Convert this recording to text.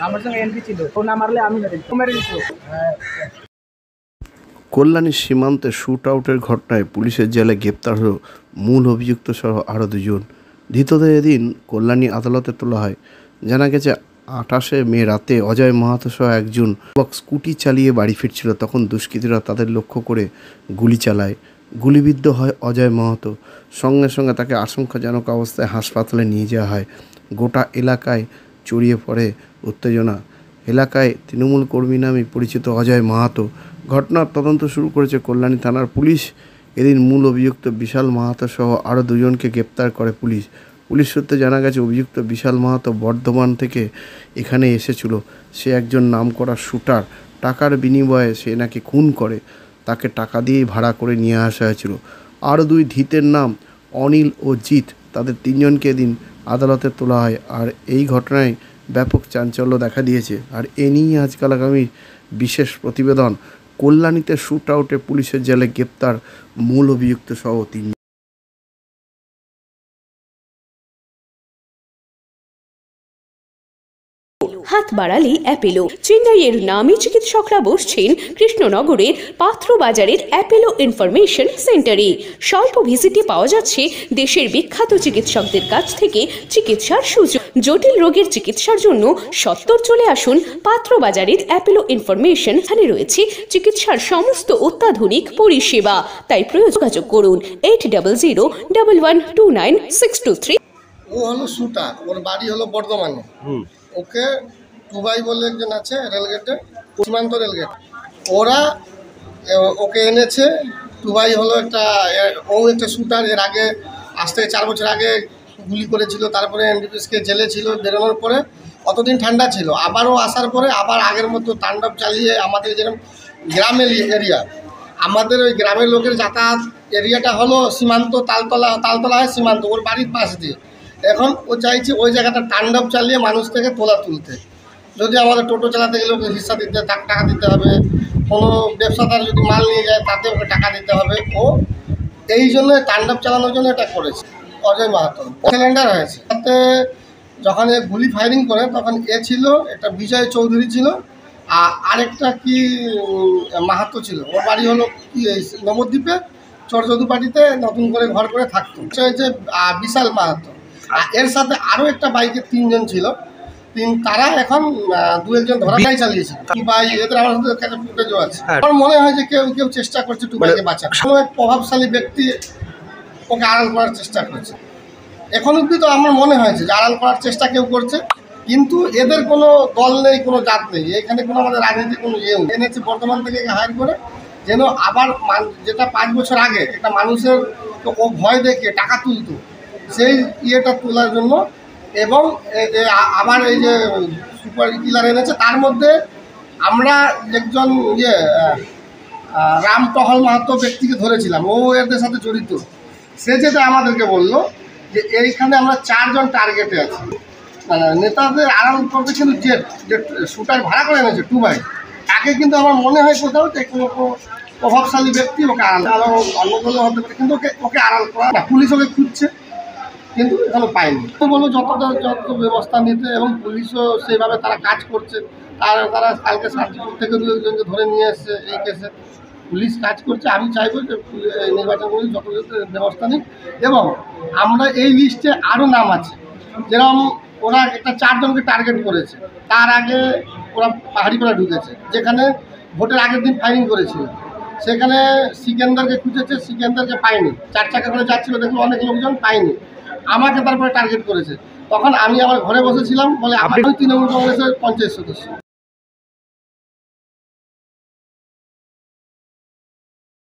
আমার সঙ্গে এন্ট্রি ছিল, ও না মারলে আমি মেরে দিত। কল্যাণীর সীমান্তে শুট আউটের ঘটনায় পুলিশের জেলে গ্রেপ্তার হল মূল অভিযুক্ত সহ আরও দুজন। ধৃতদের এদিন কল্যাণী আদালতে তোলা হয়। জানা গেছে 28শে মে রাতে অজয় মাহাতো সহ একজন যুবক স্কুটি চালিয়ে বাড়ি ফিরছিল, তখন দুষ্কৃতীরা তাদের লক্ষ্য করে গুলি চালায়। গুলিবিদ্ধ হয় অজয় মাহাতো। সঙ্গে সঙ্গে তাকে আশঙ্কাজনক অবস্থায় হাসপাতালে নিয়ে যাওয়া হয়। গোটা এলাকায় ছড়িয়ে পড়ে উত্তেজনা। এলাকায় তৃণমূল কর্মী নামে পরিচিত অজয় মাহাতো। ঘটনার তদন্ত শুরু করেছে কল্যাণী থানার পুলিশ। এদিন মূল অভিযুক্ত বিশাল মাহাতো সহ আরও দুজনকে গ্রেপ্তার করে পুলিশ। পুলিশ সূত্রে জানা গেছে অভিযুক্ত বিশাল মাহাতো বর্ধমান থেকে এখানে এসেছিল। সে একজন নামকরা শুটার। টাকার বিনিময়ে সে নাকি খুন করে, তাকে টাকা দিয়েই ভাড়া করে নিয়ে আসা হয়েছিল। আরও দুই ধৃতের নাম অনিল ও জিৎ। তাদের তিনজনকে এদিন আদালতে তোলা হয়। আর এই ঘটনায় ব্যাপক চাঞ্চল্য দেখা দিয়েছে। আর এ নিয়ে আজকাল আগামী বিশেষ প্রতিবেদন। কল্যাণীতে শুট আউটে পুলিশের জেলে গ্রেপ্তার মূল অভিযুক্ত সহ 3। হাত বাড়ালি অ্যাপেলো। চেন্নাইয়ের নামী চিকিৎসকরা বসছেন কৃষ্ণনগরের পাত্র বাজারের অ্যাপেলো ইনফরমেশন সেন্টারে। স্বল্প ভিজিটে পাওয়া যাচ্ছে দেশের বিখ্যাত চিকিৎসকদের কাছ থেকে চিকিৎসার সুযোগ। জটিল রোগের চিকিৎসার জন্য সত্বর চলে আসুন পাত্র বাজারের অ্যাপেলো ইনফরমেশন। এখানে রয়েছে চিকিৎসার সমস্ত অত্যাধুনিক পরিষেবা। তাই যোগাযোগ করুন 8001129623। ও হলো শুটার, ওর বাড়ি হলো বর্ধমানে। ওকে টুবাই বলে একজন আছে রেলগেটে, সীমান্ত রেলগেট, ওরা ওকে এনেছে। টুবাই হলো একটা শুটার। এর আগে আজ থেকে 4 বছর আগে গুলি করেছিল, তারপরে এনডিপিএসকে জেলে ছিল। বেরোনোর পরে অতদিন ঠান্ডা ছিল, আবারও আসার পরে আবার আগের মতো তাণ্ডব চালিয়ে আমাদের যেরকম গ্রামের এরিয়া, আমাদের ওই গ্রামের লোকের যাতায়াত এরিয়াটা হলো সীমান্ত, তালতলা হয় সীমান্ত, ওর বাড়ির পাশ দিয়ে। এখন ও চাইছে ওই জায়গাটা তাণ্ডব চালিয়ে মানুষ থেকে তুলতে। যদি আমাদের টোটো চালাতে গেলে ওকে হিস্সা দিতে, টাকা দিতে হবে। কোনো ব্যবসাদার যদি মাল নিয়ে যায় তাতে ওকে টাকা দিতে হবে। ও এই জন্য তাণ্ডব চালানোর জন্য এটা করেছে অজয় মাহাতো। সিলিন্ডার হয়েছে তাতে যখন এ গুলি ফায়ারিং করে তখন এ ছিল একটা বিজয় চৌধুরী ছিল, আর আরেকটা কি মাহাতো ছিল। ওর বাড়ি হলো কি নবদ্বীপে চরযদুপাটিতে নতুন করে ঘর করে থাকতো। সে হচ্ছে বিশাল মাহাতো। এর সাথে আরও একটা বাইকে 3 জন ছিল। তারা এখন 2-1 জন ধরাটাই চালিয়েছে। টুবাই এদের আমার কাছে ফুটেজও আছে। আমার মনে হয় যে কেউ চেষ্টা করছে টুবাইকে বাঁচার। সময় প্রভাবশালী ব্যক্তি ওকে আড়াল করার চেষ্টা করছে। এখন অবধি তো আমার মনে হয়েছে যে আড়াল করার চেষ্টা কেউ করছে, কিন্তু এদের কোনো দল নেই, কোনো জাত নেই। এখানে কোনো আমাদের রাজনীতি কোনো ইয়েও এনেছে বর্তমান থেকে হায়ার করে, যেন আবার যেটা 5 বছর আগে একটা মানুষের ও ভয় দেখে টাকা তুলতো, সেই ইয়েটা তোলার জন্য। এবং আবার এই যে সুপার কিলার এনেছে, তার মধ্যে আমরা একজন রামটহল মাহাতো ব্যক্তিকে ধরেছিলাম, ও এদের সাথে জড়িত। সে যেটা আমাদেরকে বললো যে এইখানে আমরা 4 জন টার্গেটে আছি। মানে নেতাদের আড়াল করতে কিন্তু যে শুটার ভাড়া করে এনেছে টুবাই, তাকে কিন্তু আমার মনে হয় কোথাও যে কোনো প্রভাবশালী ব্যক্তি ওকে আড়াল অন্য দলে হতে পারে, কিন্তু ওকে আড়াল করা না। পুলিশ ওকে খুঁজছে কিন্তু এখনো পায়নি। তো বলবো যত ব্যবস্থা নিতে, এবং পুলিশও সেইভাবে তারা কাজ করছে। তারা কালকে শান্তিপুর থেকে 2-1 জনকে ধরে নিয়ে এসছে এই কেসে। পুলিশ কাজ করছে। আমি চাইবো যে নির্বাচন কমিশন যথাযথ ব্যবস্থা নিক। এবং আমরা এই লিস্টে আরও নাম আছে, যেরকম ওরা একটা 4 জনকে টার্গেট করেছে। তার আগে ওরা পাহাড়িপাড়া ঢুকেছে, যেখানে ভোটের আগের দিন ফায়ারিং করেছিল। সেখানে সিকেন্দারকে খুঁজেছে, সিকেন্দারকে পায়নি। 4 চাকা করে যাচ্ছিল, দেখলো অনেক লোকজন পায়নি। আমাকে তারপরে টার্গেট করেছে। তখন আমি আমার ঘরে বসেছিলাম, বলে আমার তৃণমূল কংগ্রেসের পঞ্চায়েত সদস্য।